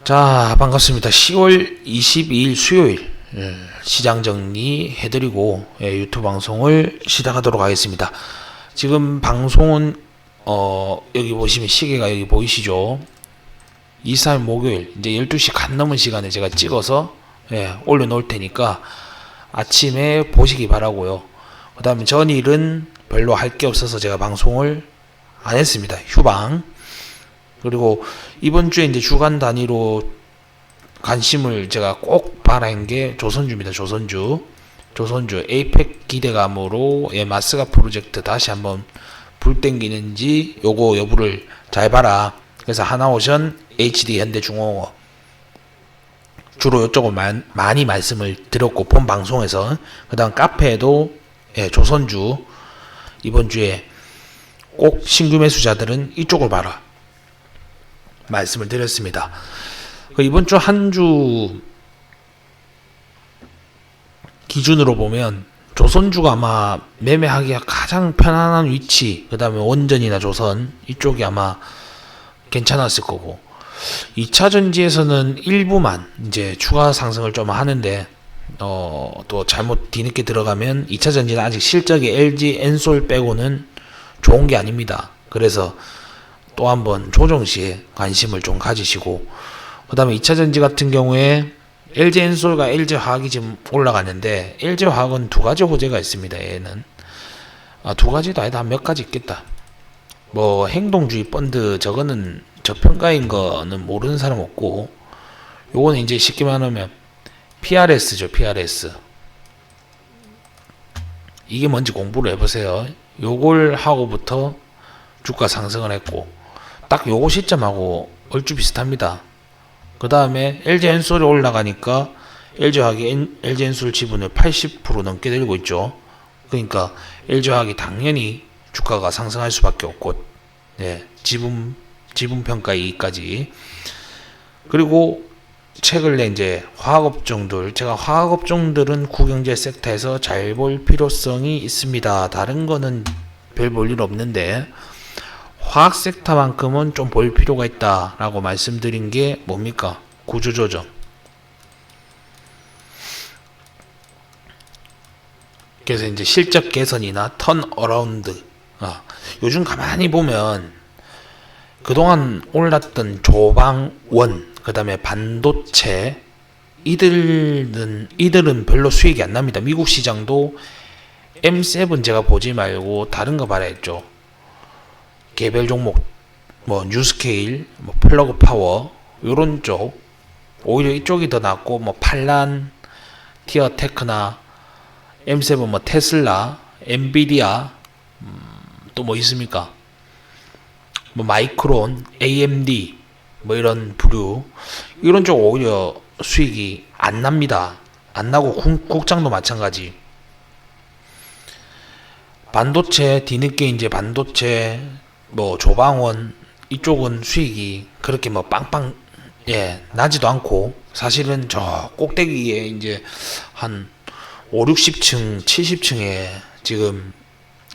자, 반갑습니다. 10월 22일 수요일 시장 정리 해드리고 유튜브 방송을 시작하도록 하겠습니다. 지금 방송은 여기 보시면 시계가 여기 보이시죠? 23일 목요일 이제 12시 간 넘은 시간에 제가 찍어서 올려놓을 테니까 아침에 보시기 바라고요. 그 다음에 전일은 별로 할 게 없어서 제가 방송을 안 했습니다. 휴방. 그리고 이번 주에 이제 주간 단위로 관심을 제가 꼭 바란 게 조선주입니다. 조선주 에이펙 기대감으로 마스가 프로젝트 다시 한번 불 땡기는지 요거 여부를 잘 봐라. 그래서 하나오션, HD 현대중공업 주로 이쪽을 많이 말씀을 드렸고 본 방송에서 그 다음 카페에도 조선주 이번 주에 꼭 신규 매수자들은 이쪽을 봐라 말씀을 드렸습니다. 이번 주 한 주 기준으로 보면 조선주가 아마 매매하기가 가장 편안한 위치, 그 다음에 원전이나 조선 이쪽이 아마 괜찮았을 거고 2차 전지에서는 일부만 이제 추가 상승을 좀 하는데 또 잘못 뒤늦게 들어가면 2차 전지는 아직 실적이 LG 엔솔 빼고는 좋은 게 아닙니다. 그래서 또 한번 조정 시에 관심을 좀 가지시고, 그 다음에 2차 전지 같은 경우에 LG 엔솔과 LG 화학이 지금 올라가는데 LG 화학은 두 가지 호재가 있습니다. 얘는 두 가지도 아니다, 몇 가지 있겠다. 뭐 행동주의 펀드 저거는 저평가인 거는 모르는 사람 없고, 요거는 이제 쉽게 말하면 PRS죠. PRS 이게 뭔지 공부를 해보세요. 요걸 하고부터 주가 상승을 했고 딱 요거 시점하고 얼추 비슷합니다. 그 다음에 LG 엔솔이 올라가니까 LG화학이 LG 엔솔 지분을 80% 넘게 들고 있죠. 그러니까 LG화학이 당연히 주가가 상승할 수밖에 없고, 지분 평가 이익까지. 그리고 최근에 이제 화학업종들, 제가 화학업종들은 구경제 섹터에서 잘 볼 필요성이 있습니다. 다른 거는 별 볼 일 없는데 화학 섹터만큼은 좀 볼 필요가 있다라고 말씀드린 게 뭡니까? 구조조정. 그래서 이제 실적 개선이나 턴어라운드. 요즘 가만히 보면 그동안 올랐던 조방원, 그 다음에 반도체, 이들은 별로 수익이 안 납니다. 미국 시장도 M7 제가 보지 말고 다른 거 봐라 했죠. 개별 종목, 뭐 뉴스케일, 뭐 플러그 파워, 요런 쪽, 오히려 이쪽이 더 낫고, 뭐 팔란, 티어테크나, M7 뭐 테슬라, 엔비디아, 또 뭐 있습니까? 뭐 마이크론, AMD, 뭐 이런 부류, 이런 쪽 오히려 수익이 안 납니다. 안 나고 국장도 마찬가지. 반도체 뒤늦게 이제 반도체 뭐 조방원 이쪽은 수익이 그렇게 뭐 빵빵 나지도 않고, 사실은 저 꼭대기에 이제 한 5, 60층, 70층에 지금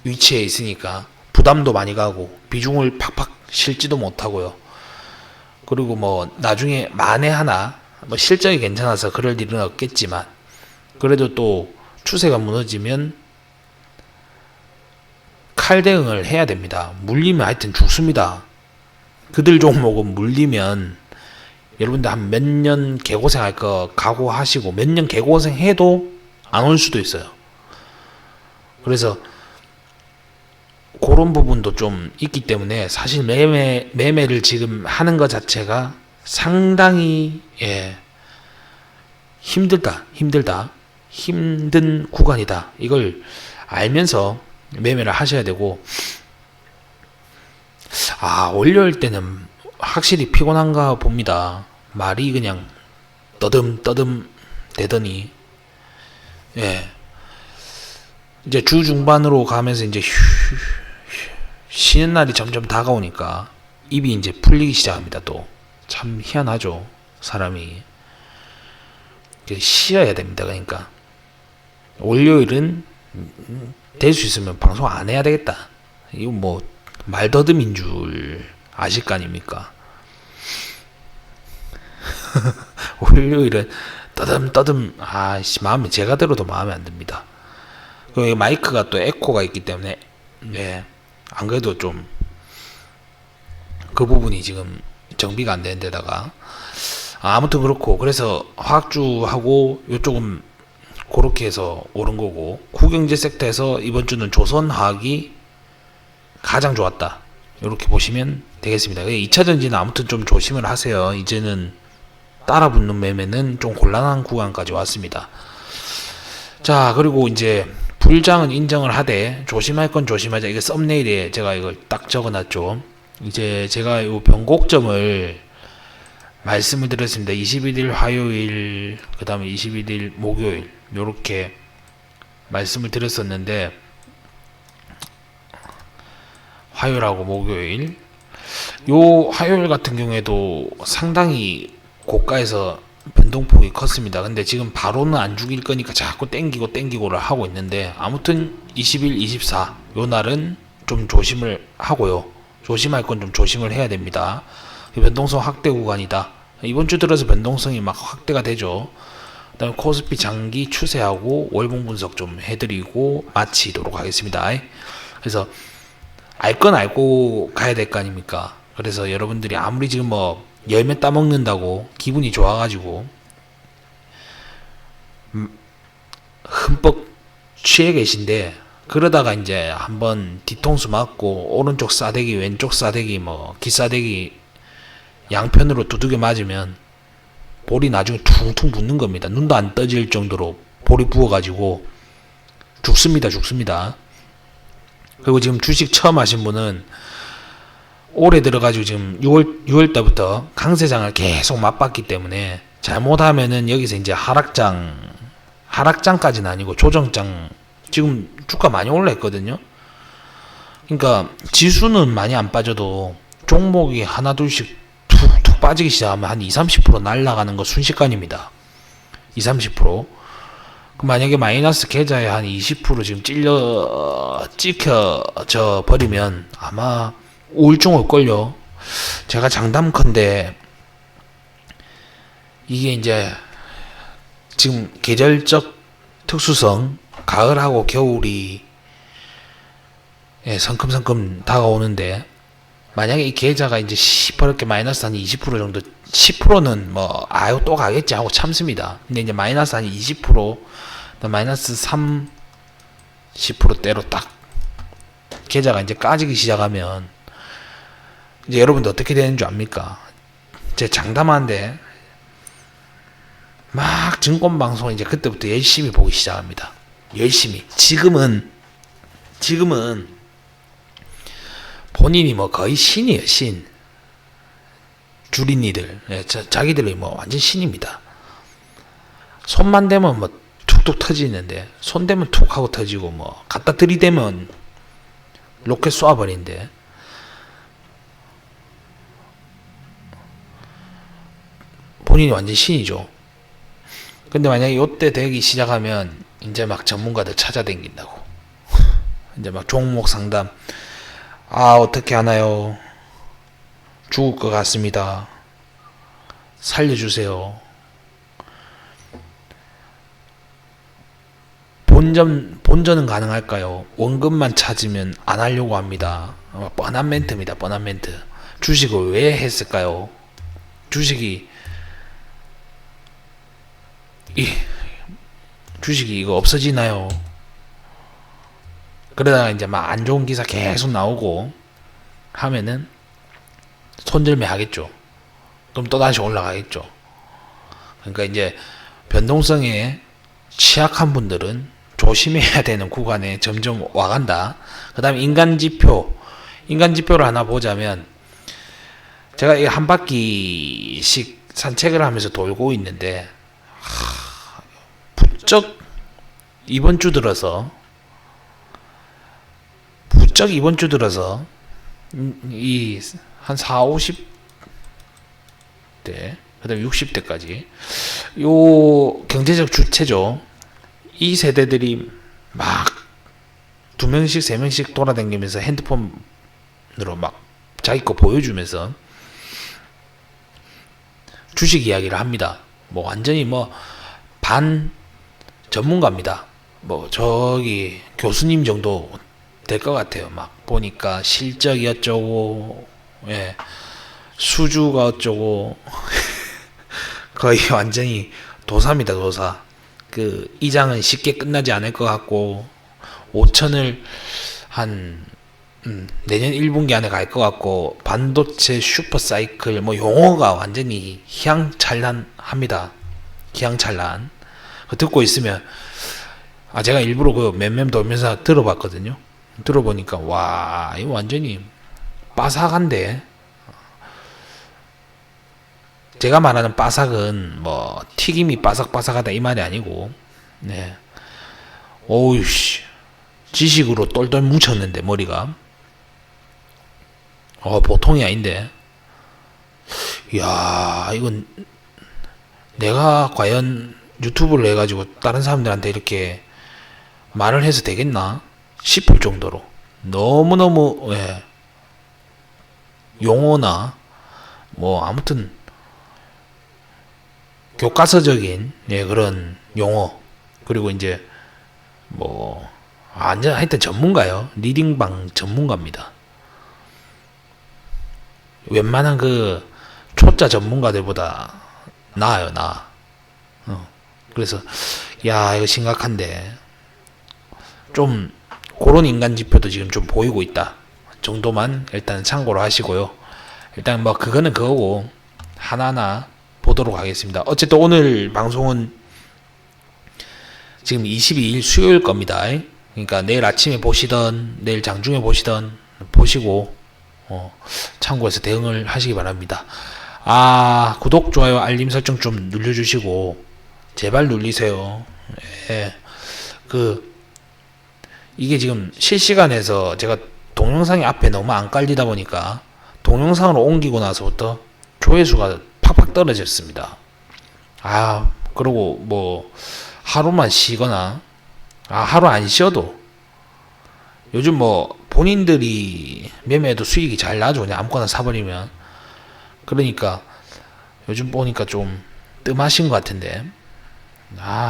위치해 있으니까 부담도 많이 가고 비중을 팍팍 실지도 못하고요. 그리고 뭐 나중에 만에 하나 뭐 실적이 괜찮아서 그럴 일은 없겠지만 그래도 또 추세가 무너지면 칼 대응을 해야 됩니다. 물리면 하여튼 죽습니다. 그들 종목은 물리면 여러분들 한 몇 년 개고생할 거 각오하시고 몇 년 개고생해도 안 올 수도 있어요. 그래서 그런 부분도 좀 있기 때문에 사실 매매를 지금 하는 것 자체가 상당히 힘든 구간이다. 이걸 알면서 매매를 하셔야 되고, 월요일 때는 확실히 피곤한가 봅니다. 말이 그냥 떠듬 되더니 이제 주 중반으로 가면서 이제 쉬는 날이 점점 다가오니까 입이 이제 풀리기 시작합니다. 또 참 희한하죠. 사람이 쉬어야 됩니다. 그러니까 월요일은 될 수 있으면 방송 안 해야 되겠다. 이거 뭐 말더듬인 줄 아실 거 아닙니까? 월요일은 떠듬떠듬 마음에 제가 들어도 마음에 안 듭니다. 그 마이크가 또 에코가 있기 때문에 안 그래도 좀 그 부분이 지금 정비가 안 되는 데다가 아무튼 그렇고 그래서 화학주하고 요쪽은 그렇게 해서 오른 거고 국영제 섹터에서 이번 주는 조선화학이 가장 좋았다. 이렇게 보시면 되겠습니다. 2차 전지는 아무튼 좀 조심을 하세요. 이제는 따라붙는 매매는 좀 곤란한 구간까지 왔습니다. 자, 그리고 이제 불장은 인정을 하되 조심할 건 조심하자. 이거 썸네일에 제가 이걸 딱 적어놨죠. 이제 제가 이 변곡점을 말씀을 드렸습니다. 21일 화요일, 그 다음에 21일 목요일 요렇게 말씀을 드렸었는데 화요일하고 목요일 요 화요일 같은 경우에도 상당히 고가에서 변동폭이 컸습니다. 근데 지금 바로는 안 죽일 거니까 자꾸 땡기고를 하고 있는데 아무튼 20일, 24 요 날은 좀 조심을 하고요. 조심할 건 좀 조심을 해야 됩니다. 변동성 확대 구간이다. 이번 주 들어서 변동성이 막 확대가 되죠. 그 다음에 코스피 장기 추세하고 월봉 분석 좀 해드리고 마치도록 하겠습니다. 그래서 알 건 알고 가야 될 거 아닙니까? 그래서 여러분들이 아무리 지금 뭐 열매 따먹는다고 기분이 좋아가지고 흠뻑 취해 계신데 그러다가 이제 한번 뒤통수 맞고 오른쪽 싸대기 왼쪽 싸대기 뭐 기싸대기 양편으로 두들겨 맞으면 볼이 나중에 퉁퉁 붓는 겁니다. 눈도 안 떠질 정도로 볼이 부어가지고 죽습니다. 그리고 지금 주식 처음 하신 분은 올해 들어가지고 지금 6월 달부터 강세장을 계속 맛봤기 때문에 잘못하면은 여기서 이제 하락장까지는 아니고 조정장. 지금 주가 많이 올라있거든요. 그러니까 지수는 많이 안 빠져도 종목이 하나 둘씩 툭툭 빠지기 시작하면 한 20-30% 날아가는 거 순식간입니다. 20-30%. 그럼 만약에 마이너스 계좌에 한 20% 지금 찍혀져 버리면 아마 우울증 올걸요. 제가 장담컨대 이게 이제 지금 계절적 특수성 가을하고 겨울이 성큼성큼 다가오는데 만약에 이 계좌가 이제 시퍼렇게 마이너스 한 20% 정도 10%는 뭐 아유 또 가겠지 하고 참습니다. 근데 이제 마이너스 한 20% 마이너스 30%대로 딱 계좌가 이제 까지기 시작하면 이제 여러분들 어떻게 되는 줄 압니까? 제 장담하는데 막 증권방송 이제 그때부터 열심히 보기 시작합니다. 열심히. 지금은 본인이 뭐 거의 신이에요, 신. 주린이들. 자기들이 뭐 완전 신입니다. 손만 대면 뭐 툭툭 터지는데, 손 대면 툭 하고 터지고, 뭐, 갖다 들이대면 로켓 쏴버린데, 본인이 완전 신이죠. 근데 만약에 요때 되기 시작하면 이제 막 전문가들 찾아다닌다고. 이제 막 종목 상담. 어떻게 하나요? 죽을 것 같습니다. 살려주세요. 본전은 가능할까요? 원금만 찾으면 안 하려고 합니다. 뻔한 멘트입니다. 뻔한 멘트. 주식을 왜 했을까요? 주식이 이거 없어지나요? 그러다가 이제 막 안 좋은 기사 계속 나오고 하면은 손절매 하겠죠. 그럼 또 다시 올라가겠죠. 그러니까 이제 변동성에 취약한 분들은 조심해야 되는 구간에 점점 와간다. 그 다음에 인간지표를 하나 보자면 제가 이 한 바퀴씩 산책을 하면서 돌고 있는데 부쩍 이번 주 들어서 이 한 40-50대 그 다음에 60대까지 요 경제적 주체죠. 이 세대들이 막 2명씩 3명씩 돌아다니면서 핸드폰으로 막 자기 거 보여주면서 주식 이야기를 합니다. 뭐 완전히 뭐 반 전문가입니다. 뭐 저기 교수님 정도 될 것 같아요. 막 보니까 실적이 어쩌고, 예, 수주가 어쩌고 거의 완전히 도사입니다, 도사. 그 이장은 쉽게 끝나지 않을 것 같고 5천을 한 내년 1분기 안에 갈 것 같고, 반도체 슈퍼 사이클 뭐 용어가 완전히 희양찬란합니다. 희양찬란. 듣고 있으면 제가 일부러 그 맴맴 돌면서 들어봤거든요. 들어보니까 와, 이거 완전히 빠삭한데. 제가 말하는 빠삭은 뭐 튀김이 바삭바삭하다 이 말이 아니고, 네, 오우씨, 지식으로 똘똘 뭉쳤는데 머리가 보통이 아닌데. 이야, 이건 내가 과연 유튜브를 해가지고 다른 사람들한테 이렇게 말을 해서 되겠나 싶을 정도로 너무너무, 예, 용어나 뭐 아무튼 교과서적인, 예, 그런 용어, 그리고 이제 뭐 완전 하여튼 전문가요. 리딩방 전문가입니다. 웬만한 그 초짜 전문가들보다 나아요, 나아. 그래서 야, 이거 심각한데 좀 그런 인간 지표도 지금 좀 보이고 있다 정도만 일단 참고로 하시고요. 일단 뭐 그거는 그거고 하나하나 보도록 하겠습니다. 어쨌든 오늘 방송은 지금 22일 수요일 겁니다. 그러니까 내일 아침에 보시던 내일 장중에 보시던 보시고 참고해서 대응을 하시기 바랍니다. 구독, 좋아요, 알림 설정 좀 눌러주시고 제발 눌리세요. 예. 이게 지금 실시간에서 제가 동영상이 앞에 너무 안 깔리다 보니까 동영상으로 옮기고 나서부터 조회수가 팍팍 떨어졌습니다. 그리고 뭐 하루만 쉬거나 하루 안 쉬어도 요즘 뭐 본인들이 매매해도 수익이 잘 나죠. 그냥 아무거나 사버리면. 그러니까 요즘 보니까 좀 뜸하신 것 같은데,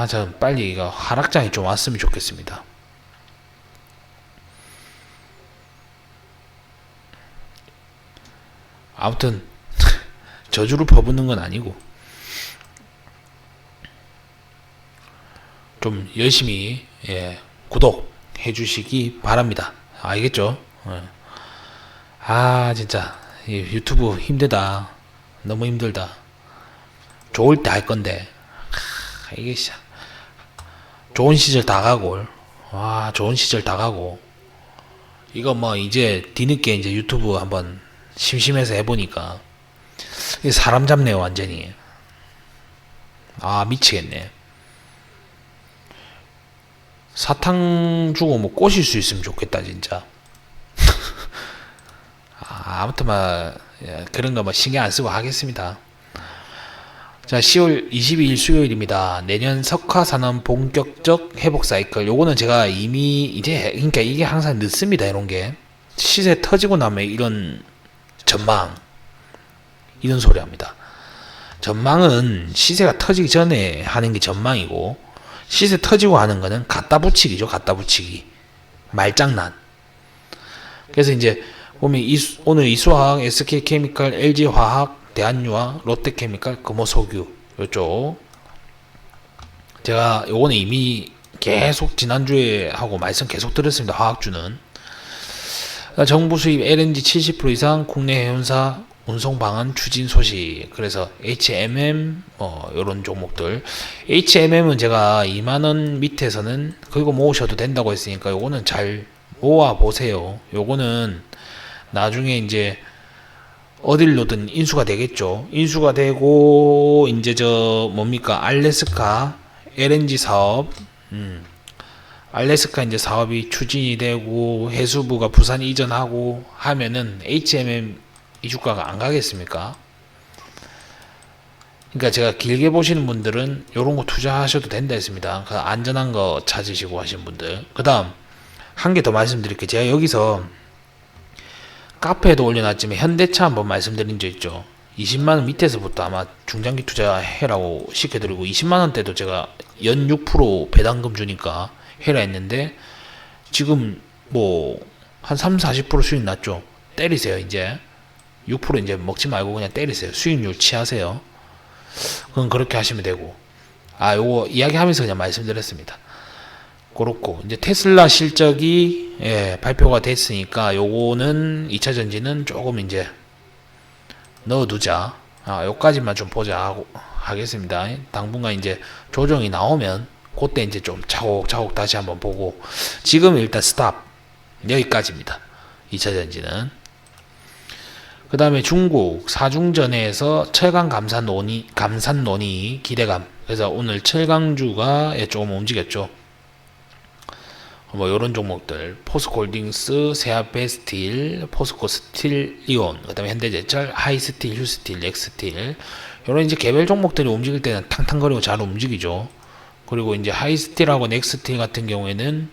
저 빨리 이거 하락장이 좀 왔으면 좋겠습니다. 아무튼 저주를 퍼붓는 건 아니고 좀 열심히, 예, 구독해 주시기 바랍니다. 알겠죠? 진짜 유튜브 힘들다. 너무 힘들다. 좋을 때 할 건데 이게 좋은 시절 다 가고, 좋은 시절 다 가고, 이거 뭐 이제 뒤늦게 이제 유튜브 한번 심심해서 해보니까 사람 잡네요, 완전히. 미치겠네. 사탕 주고 뭐 꼬실 수 있으면 좋겠다, 진짜. 아무튼 그런 거 뭐 신경 안 쓰고 하겠습니다. 자, 10월 22일 수요일입니다. 내년 석화산업 본격적 회복 사이클. 요거는 제가 이미 이제, 그러니까 이게 항상 늦습니다, 이런 게. 시세 터지고 나면 이런 전망, 이런 소리 합니다. 전망은 시세가 터지기 전에 하는 게 전망이고, 시세 터지고 하는 거는 갖다 붙이기죠, 갖다 붙이기. 말장난. 그래서 이제 보면 오늘 이수화학, SK케미칼, LG화학, 대한유화, 롯데케미칼, 금호석유 요쪽 제가 요거는 이미 계속 지난주에 하고 말씀 계속 드렸습니다. 화학주는 정부 수입 LNG 70% 이상 국내 해운사 운송 방안 추진 소식. 그래서 HMM 요런 종목들. HMM은 제가 2만원 밑에서는 그거 모으셔도 된다고 했으니까 요거는 잘 모아 보세요. 요거는 나중에 이제 어딜로든 인수가 되겠죠. 인수가 되고 이제 알래스카 LNG 사업, 알래스카 이제 사업이 추진이 되고 해수부가 부산 이전하고 하면은 HMM 이 주가가 안 가겠습니까? 그러니까 제가 길게 보시는 분들은 요런 거 투자하셔도 된다 했습니다. 안전한 거 찾으시고 하시는 분들. 그 다음 한 개 더 말씀드릴게요. 제가 여기서 카페에도 올려놨지만 현대차 한번 말씀드린 적 있죠. 20만원 밑에서부터 아마 중장기 투자해라고 시켜드리고 20만원대도 제가 연 6% 배당금 주니까 해라 했는데 지금 뭐 한 30-40% 수익 났죠. 때리세요. 이제 6% 이제 먹지 말고 그냥 때리세요. 수익률 취하세요. 그건 그렇게 하시면 되고, 요거 이야기하면서 그냥 말씀드렸습니다. 그렇고 이제 테슬라 실적이 발표가 됐으니까 요거는 2차 전지는 조금 이제 넣어두자. 요까지만 좀 보자 하고 하겠습니다. 당분간 이제 조정이 나오면 그때 이제 좀 차곡차곡 다시 한번 보고, 지금 일단 스탑 여기까지입니다. 2차 전지는. 그 다음에 중국 사중전에서 철강 감산 논의 기대감. 그래서 오늘 철강주가 조금 움직였죠. 뭐 요런 종목들, 포스코홀딩스, 세아베스틸, 포스코 스틸 이온, 그 다음에 현대제철, 하이스틸, 휴스틸, 엑스틸, 요런 이제 개별 종목들이 움직일 때는 탕탕거리고 잘 움직이죠. 그리고 이제 하이스틸하고 넥스틸 같은 경우에는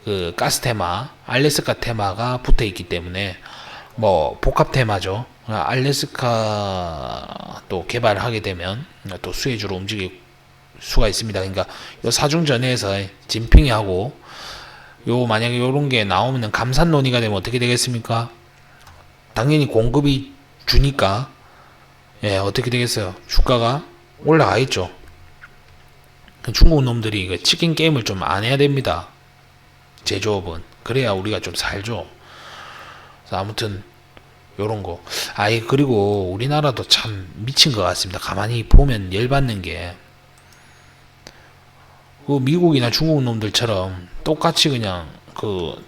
그 가스테마, 알래스카 테마가 붙어 있기 때문에 뭐 복합 테마죠. 알래스카 또 개발하게 되면 또 수혜주로 움직일 수가 있습니다. 그러니까 요 사중전에서 진핑이 하고 요 만약에 요런 게 나오면 감산 논의가 되면 어떻게 되겠습니까? 당연히 공급이 주니까 어떻게 되겠어요? 주가가 올라가 있죠. 중국 놈들이 치킨 게임을 좀 안 해야 됩니다. 제조업은 그래야 우리가 좀 살죠. 아무튼 요런 거. 그리고 우리나라도 참 미친 것 같습니다. 가만히 보면 열받는 게, 그 미국이나 중국 놈들처럼 똑같이 그냥 그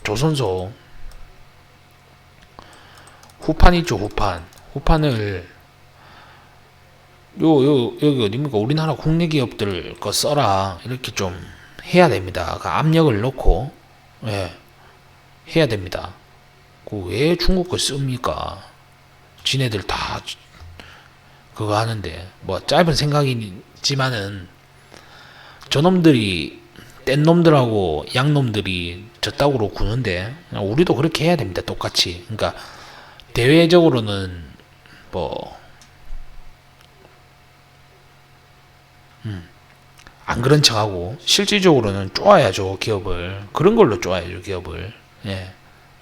조선소 후판 있죠. 후판을 여기 어딥니까? 우리나라 국내 기업들 거 써라 이렇게 좀 해야 됩니다. 그 압력을 넣고 해야 됩니다. 왜 중국 거 씁니까? 지네들 다 그거 하는데, 뭐 짧은 생각이지만은 저놈들이 뗀 놈들하고 양놈들이 저따구로 구는데 우리도 그렇게 해야 됩니다. 똑같이. 그러니까 대외적으로는 뭐 안 그런 척하고 실질적으로는 쪼아야죠. 기업을 그런 걸로 쪼아야죠. 기업을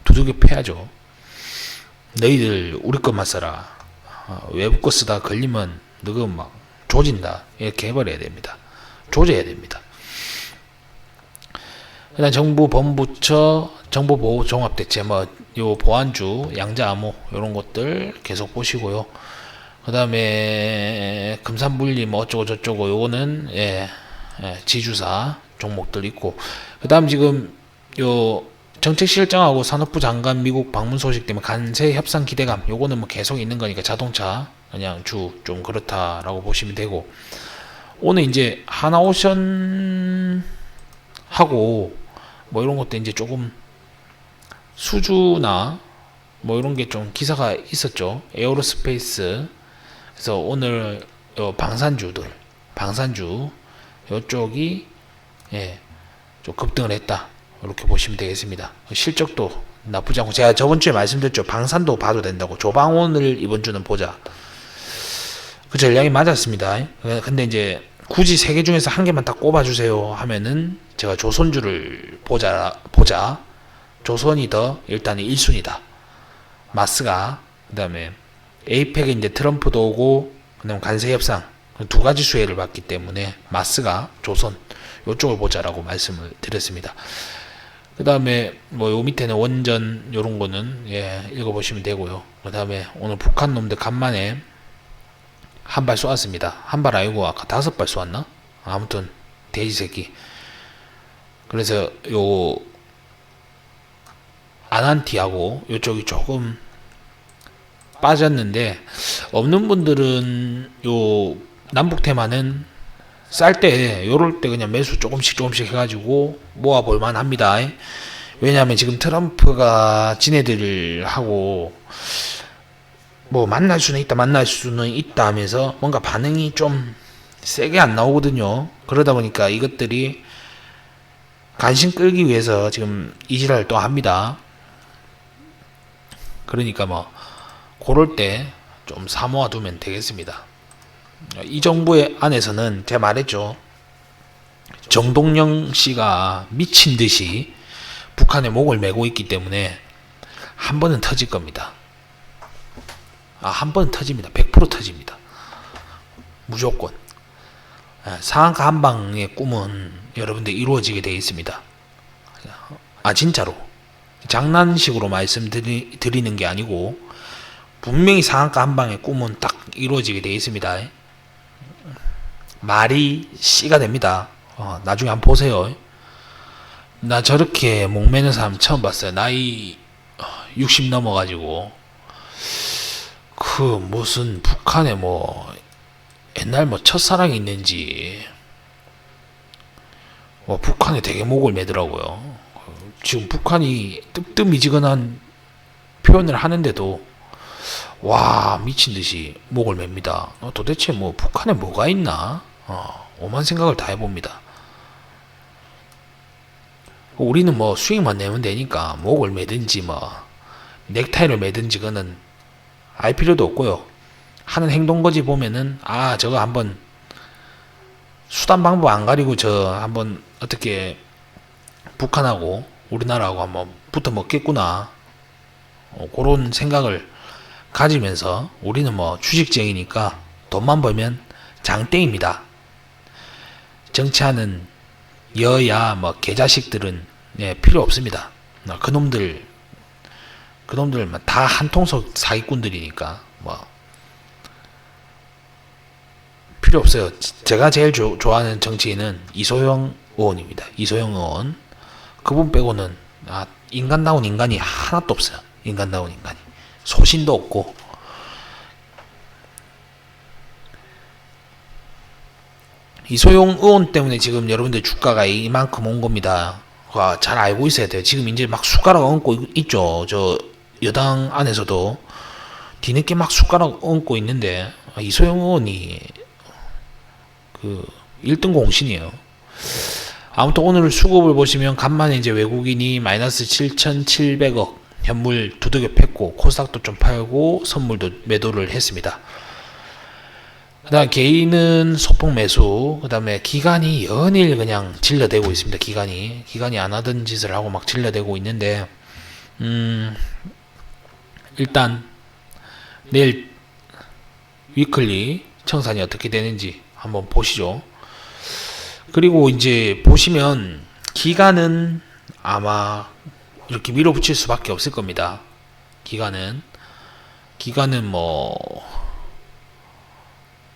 두들겨 패야죠. 너희들 우리 것만 써라. 외부 거 쓰다 걸리면 너가 막 조진다. 이렇게 해버려야 됩니다. 조져야 됩니다. 그다음 정부 범부처 정보보호 종합대책, 요 보안주 양자암호 요런 것들 계속 보시고요. 그 다음에 금산분리 어쩌고 저쩌고 요거는 지주사 종목들 있고, 그 다음 지금 요 정책실장하고 산업부 장관 미국 방문 소식 때문에 관세 협상 기대감, 요거는 뭐 계속 있는 거니까 자동차 그냥 좀 그렇다라고 보시면 되고, 오늘 이제 하나오션 하고 뭐 이런 것도 이제 조금 수주나 뭐 이런 게 좀 기사가 있었죠. 에어로스페이스. 그래서 오늘 요 방산주 요쪽이 좀 급등을 했다. 이렇게 보시면 되겠습니다. 실적도 나쁘지 않고, 제가 저번 주에 말씀드렸죠. 방산도 봐도 된다고. 조방온을 이번 주는 보자. 그 전략이 맞았습니다. 근데 이제 굳이 세 개 중에서 한 개만 딱 꼽아주세요 하면은 제가 조선주를 보자. 조선이 더 일단 1순위다. 마스가, 그 다음에 에이펙에 이제 트럼프도 오고, 그 다음 관세 협상 두 가지 수혜를 받기 때문에 마스가, 조선 요쪽을 보자라고 말씀을 드렸습니다. 그 다음에 뭐 요 밑에는 원전 요런 거는 읽어보시면 되고요. 그 다음에 오늘 북한 놈들 간만에 한 발 쏘았습니다. 한 발 아니고 아까 5발 쏘았나? 아무튼 돼지 새끼. 그래서 요 아난티하고 요쪽이 조금 빠졌는데, 없는 분들은 요 남북 테마는 쌀 때 요럴 때 그냥 매수 조금씩 해가지고 모아 볼만 합니다. 왜냐하면 지금 트럼프가 지네들하고 뭐 만날 수는 있다 하면서 뭔가 반응이 좀 세게 안 나오거든요. 그러다 보니까 이것들이 관심 끌기 위해서 지금 이지랄을 또 합니다. 그러니까 뭐 그럴 때 좀 사모아 두면 되겠습니다. 이 정부의 안에서는 제가 말했죠. 정동영 씨가 미친 듯이 북한의 목을 메고 있기 때문에 한 번은 터질 겁니다. 한 번은 터집니다. 100% 터집니다. 무조건. 상한가 한방의 꿈은 여러분들 이루어지게 되어 있습니다. 진짜로. 장난식으로 말씀드리는 게 아니고 분명히 상한가 한방의 꿈은 딱 이루어지게 되어 있습니다. 말이 씨가 됩니다. 나중에 한번 보세요. 나 저렇게 목매는 사람 처음 봤어요. 나이 60 넘어가지고 그 무슨 북한에 뭐 옛날 뭐 첫사랑이 있는지 북한에 되게 목을 매더라고요. 지금 북한이 뜨뜻미지근한 표현을 하는데도 와 미친듯이 목을 맵니다. 도대체 뭐 북한에 뭐가 있나 오만 생각을 다 해봅니다. 우리는 뭐 수익만 내면 되니까 목을 매든지 뭐 넥타이를 매든지 그거는 알 필요도 없고요. 하는 행동거지 보면은 저거 한번 수단 방법 안 가리고 저 한번 어떻게 북한하고 우리나라하고 한번 붙어 먹겠구나 그런 생각을 가지면서 우리는 뭐 주식쟁이니까 돈만 벌면 장땡입니다. 정치하는 여야 뭐 개자식들은 필요 없습니다. 그놈들만 다 한통속 사기꾼들이니까 뭐 필요 없어요. 제가 제일 좋아하는 정치인은 이소영 의원입니다. 이소영 의원. 그분 빼고는 인간다운 인간이 하나도 없어요. 인간다운 인간이 소신도 없고 이소영 의원 때문에 지금 여러분들 주가가 이만큼 온 겁니다. 잘 알고 있어야 돼요. 지금 이제 막 숟가락 얹고 있죠. 저 여당 안에서도 뒤늦게 막 숟가락 얹고 있는데 이소영 의원이 그 1등 공신이에요. 아무튼 오늘 수급을 보시면 간만에 이제 외국인이 마이너스 7,700억 현물 두들겨 팼고 코스닥도 좀 팔고 선물도 매도를 했습니다. 그 다음 개인은 소폭 매수, 그 다음에 기관이 연일 그냥 질러대고 있습니다. 기관이 안 하던 짓을 하고 막 질러대고 있는데 일단 내일 위클리 청산이 어떻게 되는지 한번 보시죠. 그리고 이제 보시면 기관은 아마 이렇게 밀어붙일 수밖에 없을 겁니다. 기관은 뭐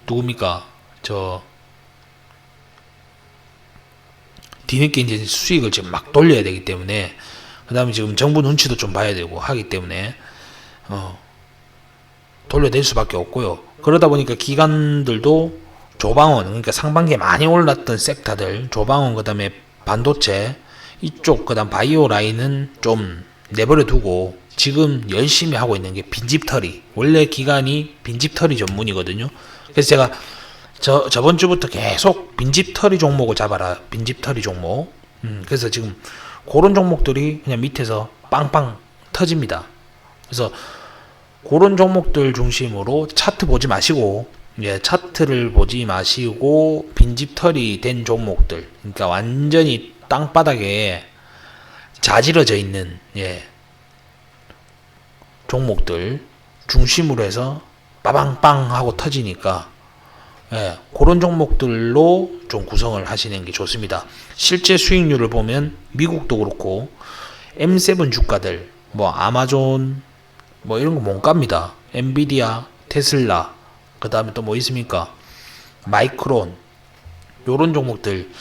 누굽니까? 뒤늦게 이제 수익을 지금 막 돌려야 되기 때문에 그 다음에 지금 정부 눈치도 좀 봐야 되고 하기 때문에 돌려낼 수밖에 없고요. 그러다 보니까 기관들도 조방원, 그러니까 상반기에 많이 올랐던 섹터들, 조방원, 그 다음에 반도체 이쪽, 그 다음 바이오 라인은 좀 내버려 두고 지금 열심히 하고 있는 게 빈집털이. 원래 기관이 빈집털이 전문이거든요. 그래서 제가 저번 주부터 계속 빈집털이 종목을 잡아라. 빈집털이 종목. 그래서 지금 그런 종목들이 그냥 밑에서 빵빵 터집니다. 그래서 그런 종목들 중심으로 차트 보지 마시고, 차트를 보지 마시고 빈집털이 된 종목들, 그러니까 완전히 땅바닥에 자지러져 있는 종목들 중심으로 해서 빠방빵 하고 터지니까 그런 종목들로 좀 구성을 하시는 게 좋습니다. 실제 수익률을 보면 미국도 그렇고 M7 주가들 뭐 아마존 뭐 이런 거 못 갑니다. 엔비디아, 테슬라, 그 다음에 또 뭐 있습니까? 마이크론, 요런 종목들,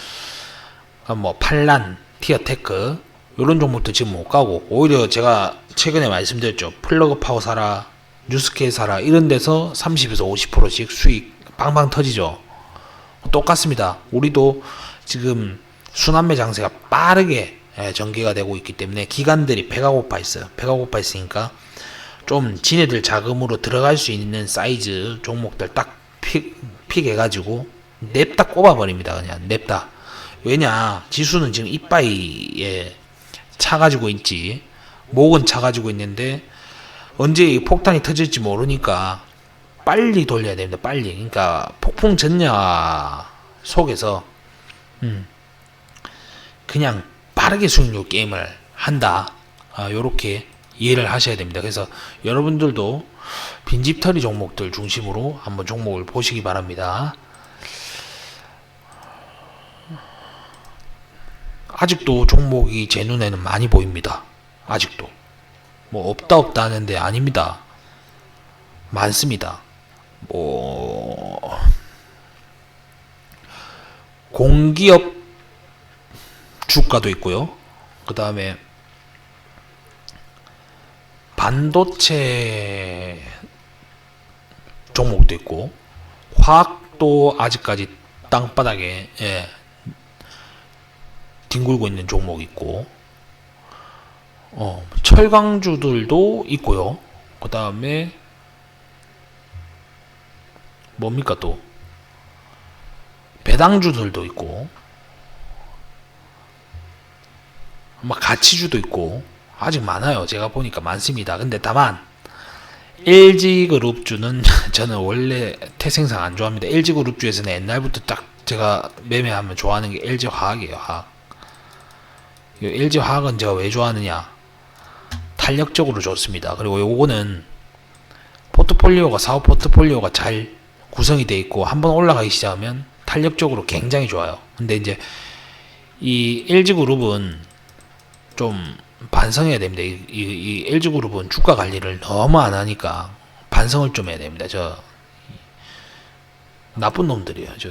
뭐 팔란, 티어테크, 요런 종목들 지금 못 가고, 오히려 제가 최근에 말씀드렸죠. 플러그 파워 사라, 뉴스케이 사라, 이런 데서 30에서 50%씩 수익 빵빵 터지죠. 똑같습니다. 우리도 지금 순환매 장세가 빠르게 전개가 되고 있기 때문에 기관들이 배가 고파 있어요. 배가 고파 있으니까 좀 지네들 자금으로 들어갈 수 있는 사이즈 종목들 딱 픽해가지고 냅다 꼽아버립니다. 그냥 냅다. 왜냐, 지수는 지금 이빠이에 차가지고 있지, 목은 차가지고 있는데 언제 폭탄이 터질지 모르니까 빨리 돌려야 됩니다. 빨리. 그러니까 폭풍 전야 속에서 그냥 빠르게 수익률 게임을 한다. 요렇게 이해를 하셔야 됩니다. 그래서 여러분들도 빈집털이 종목들 중심으로 한번 종목을 보시기 바랍니다. 아직도 종목이 제 눈에는 많이 보입니다. 아직도 뭐 없다 하는데 아닙니다. 많습니다. 뭐 공기업 주가도 있고요. 그 다음에 반도체 종목도 있고, 화학도 아직까지 땅바닥에 뒹굴고 있는 종목 있고, 철강주들도 있고요. 그 다음에 뭡니까 또 배당주들도 있고, 막 가치주도 있고 아직 많아요. 제가 보니까 많습니다. 근데 다만 LG그룹주는 저는 원래 태생상 안 좋아합니다. LG그룹주에서는 옛날부터 딱 제가 매매하면 좋아하는 게 LG화학이에요. 화학. LG화학은 제가 왜 좋아하느냐, 탄력적으로 좋습니다. 그리고 요거는 포트폴리오가, 사업 포트폴리오가 잘 구성이 돼 있고 한번 올라가기 시작하면 탄력적으로 굉장히 좋아요. 근데 이제 이 LG그룹은 좀 반성해야 됩니다. 이 LG그룹은 주가 관리를 너무 안 하니까 반성을 좀 해야 됩니다. 저 나쁜 놈들이에요. 저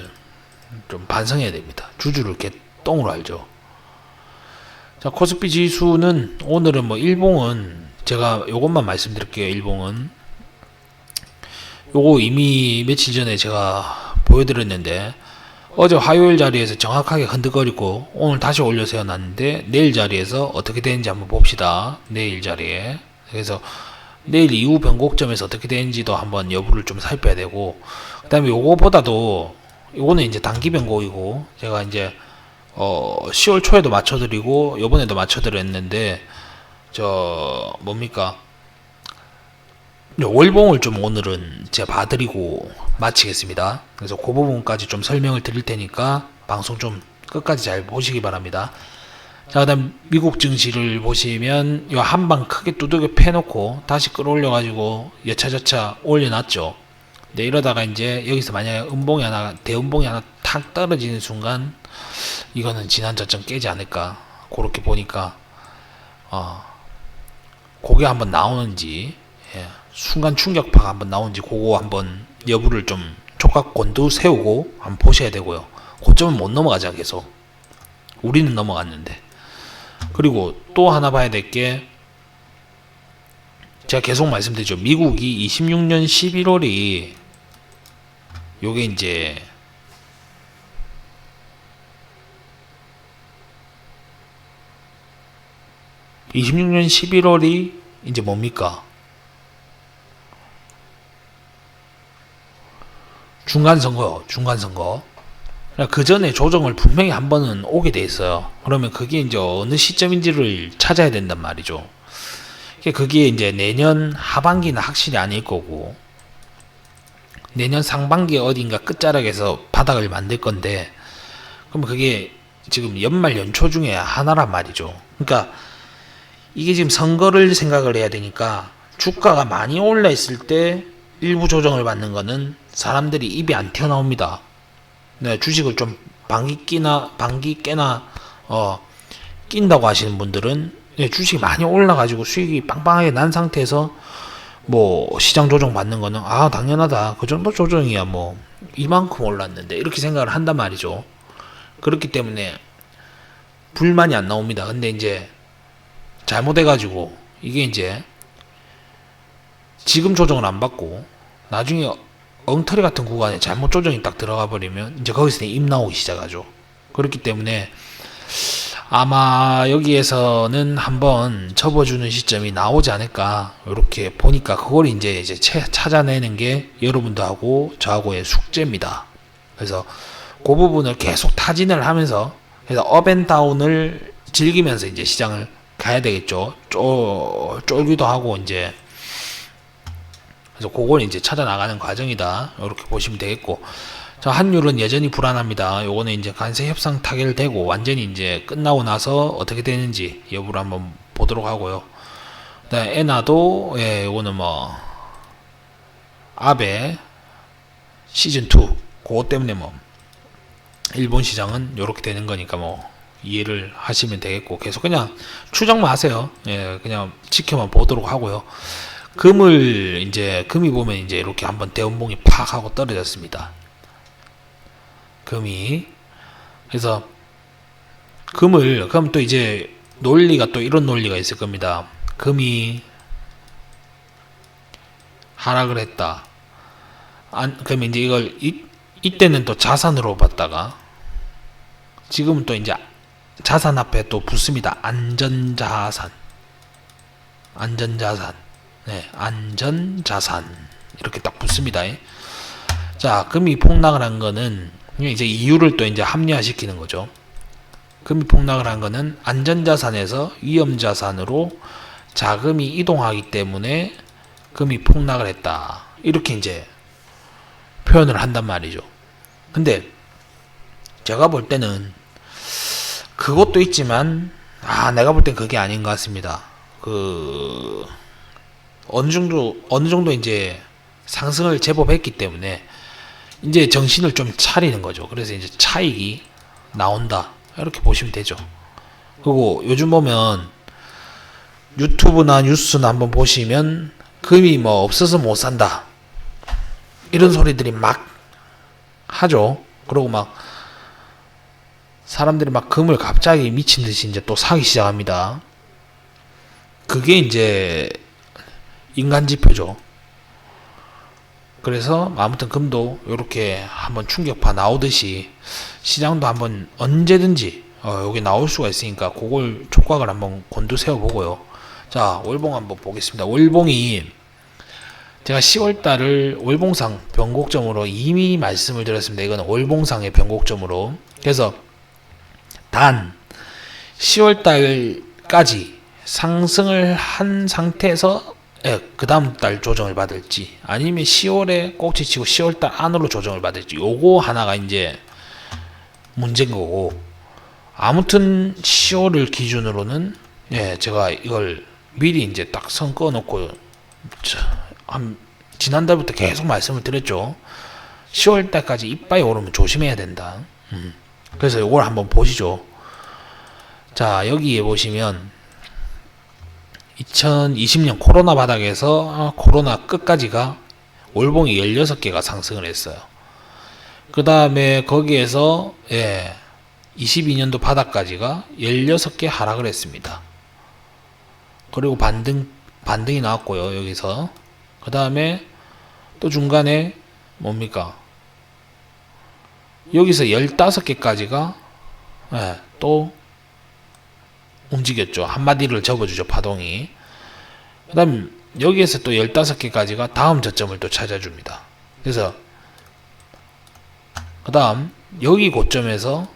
좀 반성해야 됩니다. 주주를 개똥으로 알죠. 자, 코스피 지수는 오늘은 뭐 일봉은 제가 요것만 말씀드릴게요. 일봉은 요거 이미 며칠 전에 제가 보여드렸는데, 어제 화요일 자리에서 정확하게 흔들거리고 오늘 다시 올려 세워놨는데, 내일 자리에서 어떻게 되는지 한번 봅시다. 내일 자리에. 그래서 내일 이후 변곡점에서 어떻게 되는지도 한번 여부를 좀 살펴야 되고, 그 다음에 요거보다도 요거는 이제 단기 변곡이고, 제가 이제 10월 초에도 맞춰드리고 요번에도 맞춰드렸는데, 저 뭡니까, 월봉을 좀 오늘은 제가 봐드리고 마치겠습니다. 그래서 그 부분까지 좀 설명을 드릴 테니까 방송 좀 끝까지 잘 보시기 바랍니다. 자, 그 다음 미국 증시를 보시면 요 한방 크게 두들겨 패놓고 다시 끌어올려 가지고 여차저차 올려놨죠. 근데 이러다가 이제 여기서 만약에 음봉이 하나, 대음봉이 하나 탁 떨어지는 순간 이거는 지난 저점 깨지 않을까, 그렇게 보니까 그게 한번 나오는지, 순간 충격파가 한번 나오는지 그거 한번 여부를 좀 촉각곤두 세우고 한번 보셔야 되고요. 고점은 못 넘어가자. 계속 우리는 넘어갔는데. 그리고 또 하나 봐야 될 게, 제가 계속 말씀드리죠. 미국이 26년 11월이 요게 이제 이제 뭡니까? 중간선거. 그 전에 조정을 분명히 한 번은 오게 돼 있어요. 그러면 그게 이제 어느 시점인지를 찾아야 된단 말이죠. 그게 이제 내년 하반기는 확실히 아닐 거고, 내년 상반기 어딘가 끝자락에서 바닥을 만들 건데, 그럼 그게 지금 연말 연초 중에 하나란 말이죠. 그러니까 이게 지금 선거를 생각을 해야 되니까, 주가가 많이 올라 있을 때 일부 조정을 받는 거는 사람들이 입이 안 튀어나옵니다. 네, 주식을 좀 반기 깨나 낀다고 하시는 분들은, 주식이 많이 올라가지고 수익이 빵빵하게 난 상태에서 뭐 시장 조정 받는 거는 당연하다, 그 정도 조정이야, 뭐 이만큼 올랐는데, 이렇게 생각을 한단 말이죠. 그렇기 때문에 불만이 안 나옵니다. 근데 이제 잘못해가지고 이게 이제 지금 조정을 안 받고 나중에 엉터리 같은 구간에 잘못 조정이 딱 들어가 버리면 이제 거기서 입 나오기 시작하죠. 그렇기 때문에 아마 여기에서는 한번 접어주는 시점이 나오지 않을까, 이렇게 보니까 그걸 이제 찾아내는 게 여러분들하고 저하고의 숙제입니다. 그래서 그 부분을 계속 타진을 하면서, 그래서 업앤다운을 즐기면서 이제 시장을 가야 되겠죠. 쫄기도 하고 이제. 그래서 그걸 이제 찾아 나가는 과정이다. 이렇게 보시면 되겠고. 자, 환율은 여전히 불안합니다. 요거는 이제 관세 협상 타결되고 완전히 이제 끝나고 나서 어떻게 되는지 여부를 한번 보도록 하고요. 그다음에 엔화도 예, 요거는 뭐 아베 시즌 2 그것 때문에 뭐 일본 시장은 요렇게 되는 거니까 뭐 이해를 하시면 되겠고, 계속 그냥 추정만 하세요. 예, 그냥 지켜만 보도록 하고요. 금이 보면 이제 이렇게 한번 대운봉이 팍 하고 떨어졌습니다. 금이. 그래서 그럼 또 이제 논리가 또 이런 논리가 있을 겁니다. 금이 하락을 했다. 그러면 이제 이걸 이때는 또 자산으로 봤다가 지금은 또 이제 자산 앞에 또 붙습니다. 안전자산. 네, 안전자산. 이렇게 딱 붙습니다. 자, 금이 폭락을 한 거는 이제 이유를 또 이제 합리화시키는 거죠. 금이 폭락을 한 거는 안전자산에서 위험자산으로 자금이 이동하기 때문에 금이 폭락을 했다. 이렇게 이제 표현을 한단 말이죠. 근데 제가 볼 때는 그것도 있지만 내가 볼 땐 그게 아닌 것 같습니다. 어느 정도 이제 상승을 제법 했기 때문에 이제 정신을 좀 차리는 거죠. 그래서 이제 차익이 나온다. 이렇게 보시면 되죠. 그리고 요즘 보면 유튜브나 뉴스나 한번 보시면 금이 뭐 없어서 못 산다. 이런 소리들이 막 하죠. 그리고 막 사람들이 막 금을 갑자기 미친 듯이 이제 또 사기 시작합니다. 그게 이제 인간 지표죠. 그래서 아무튼 금도 이렇게 한번 충격파 나오듯이 시장도 한번 언제든지 여기 나올 수가 있으니까 그걸 촉각을 한번 곤두세워 보고요. 자, 월봉 한번 보겠습니다. 월봉이 제가 10월달을 월봉상 변곡점으로 이미 말씀을 드렸습니다. 이거는 월봉상의 변곡점으로. 그래서 단 10월달까지 상승을 한 상태에서 그 다음 달 조정을 받을지, 아니면 10월에 꼭지치고 10월달 안으로 조정을 받을지, 요거 하나가 이제 문제인 거고, 아무튼 10월을 기준으로는 제가 이걸 미리 이제 딱 선 꺼놓고 지난달부터 계속 말씀을 드렸죠. 10월달까지 이빠이 오르면 조심해야 된다. 그래서 요걸 한번 보시죠. 자, 여기에 보시면 2020년 코로나 바닥에서 코로나 끝까지가 월봉이 16개가 상승을 했어요. 그 다음에 거기에서 22년도 바닥까지가 16개 하락을 했습니다. 그리고 반등이 나왔고요. 여기서 그 다음에 또 중간에 뭡니까, 여기서 15개까지가 또 움직였죠. 한마디를 접어주죠, 파동이. 그 다음 여기에서 또 15개까지가 다음 저점을 또 찾아줍니다. 그래서 그 다음 여기 고점에서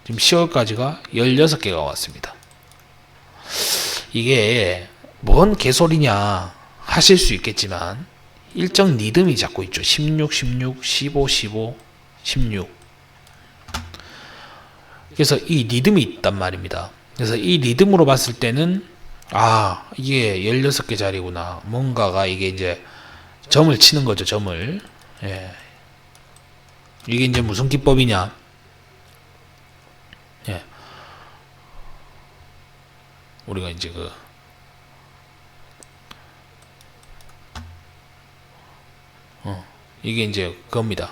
지금 10월까지가 16개가 왔습니다. 이게 뭔 개소리냐 하실 수 있겠지만 일정 리듬이 잡고 있죠. 16, 16, 15, 15, 16. 그래서 이 리듬이 있단 말입니다. 그래서 이 리듬으로 봤을 때는 이게 16개 자리구나. 뭔가가 이게 이제 점을 치는 거죠. 점을. 이게 이제 무슨 기법이냐. 우리가 이제 이게 이제 그겁니다.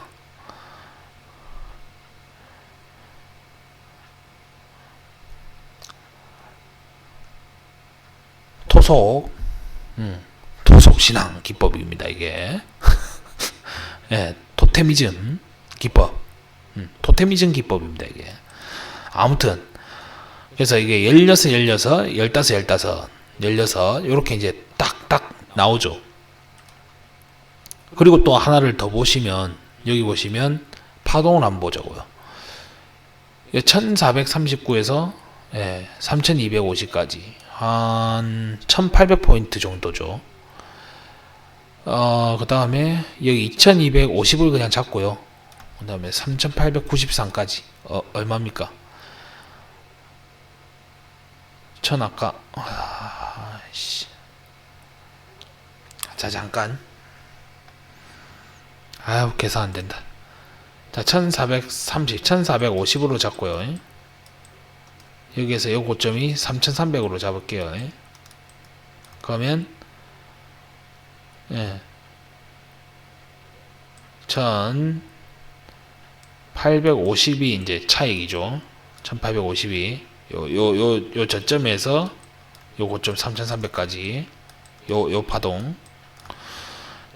토속 신앙 기법입니다. 이게 토테미즘 기법, 토테미즘 기법입니다. 이게 아무튼 그래서 이게 16, 16, 15, 15, 16 이렇게 이제 딱딱 나오죠. 그리고 또 하나를 더 보시면 여기 보시면 파동을 한번 보자고요. 1439에서 3250까지 한 1800포인트 정도죠. 그 다음에 여기 2250을 그냥 잡고요. 그 다음에 3893까지 얼마입니까? 1000 아까 자 잠깐 아유 계산 안된다. 자 1430 1450으로 잡고요. 여기에서 요 고점이 3300으로 잡을게요. 그러면 1850이 이제 차익이죠. 1850이 요 저점에서 요 고점 3300까지 요 파동.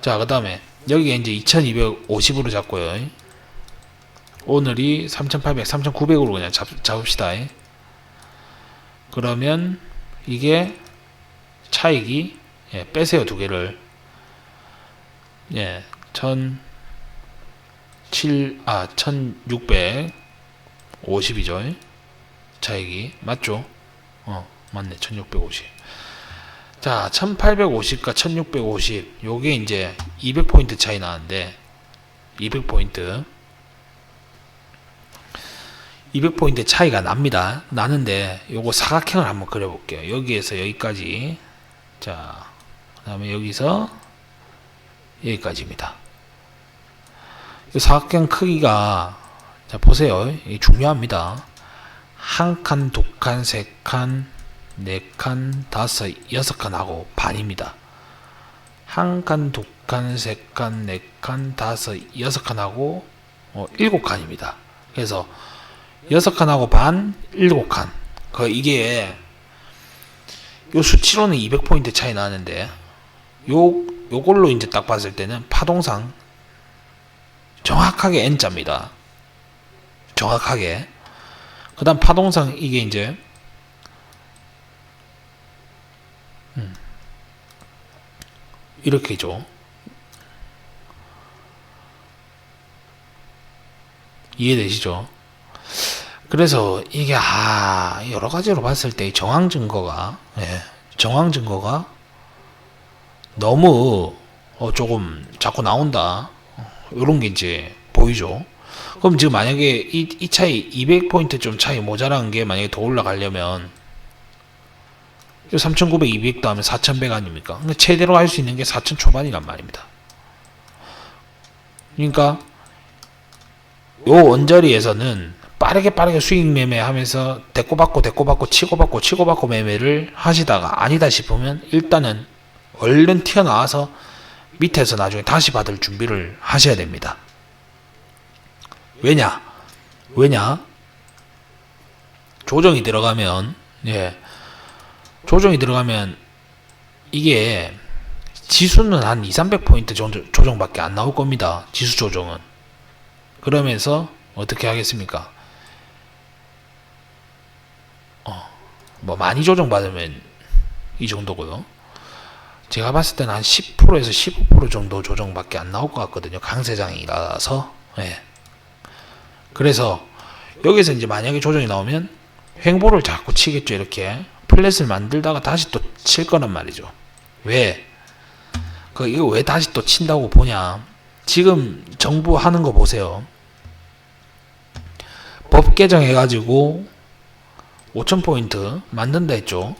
자 그 다음에 여기에 이제 2250으로 잡고요. 오늘이 3800 3900으로 그냥 잡읍시다. 그러면 이게 차익이 빼세요 두 개를 1650이죠 차익이 맞죠? 맞네 1650. 자 1850과 1650 요게 이제 200포인트 차이 나는데 200포인트 차이가 납니다. 나는데 요거 사각형을 한번 그려볼게요. 여기에서 여기까지 자 그 다음에 여기서 여기까지입니다. 이 사각형 크기가 자 보세요. 이게 중요합니다. 한 칸, 두 칸, 세 칸, 네 칸, 다섯, 여섯 칸 하고 반입니다. 한 칸, 두 칸, 세 칸, 네 칸, 다섯, 여섯 칸 하고 일곱 칸입니다. 그래서 여섯 칸하고 반, 일곱 칸. 이게 요 수치로는 200포인트 차이 나는데 요걸로 이제 딱 봤을 때는 파동상 정확하게 N자입니다. 정확하게. 그 다음 파동상 이게 이제 이렇게죠. 이해되시죠? 그래서 이게 여러 가지로 봤을 때 정황 증거가 너무 조금 자꾸 나온다. 이런 게 이제 보이죠. 그럼 지금 만약에 이 차이 200포인트 좀 차이 모자란 게 만약에 더 올라가려면 3900, 200 다음에 4100 아닙니까? 근데 최대로 할 수 있는 게 4000 초반이란 말입니다. 그러니까 요 원자리에서는 빠르게 수익 매매하면서 대꼬받고 치고받고 매매를 하시다가 아니다 싶으면 일단은 얼른 튀어나와서 밑에서 나중에 다시 받을 준비를 하셔야 됩니다. 왜냐 조정이 들어가면 이게 지수는 한 200-300포인트 조정밖에 안 나올 겁니다. 지수 조정은. 그러면서 어떻게 하겠습니까? 뭐 많이 조정받으면 이 정도고요. 제가 봤을 때는 한 10%에서 15% 정도 조정밖에 안 나올 것 같거든요. 강세장이라서. 그래서 여기서 이제 만약에 조정이 나오면 횡보를 자꾸 치겠죠. 이렇게 플랫을 만들다가 다시 또 칠 거란 말이죠. 왜? 이거 왜 다시 또 친다고 보냐? 지금 정부 하는 거 보세요. 법 개정해가지고 5000포인트 만든다 했죠.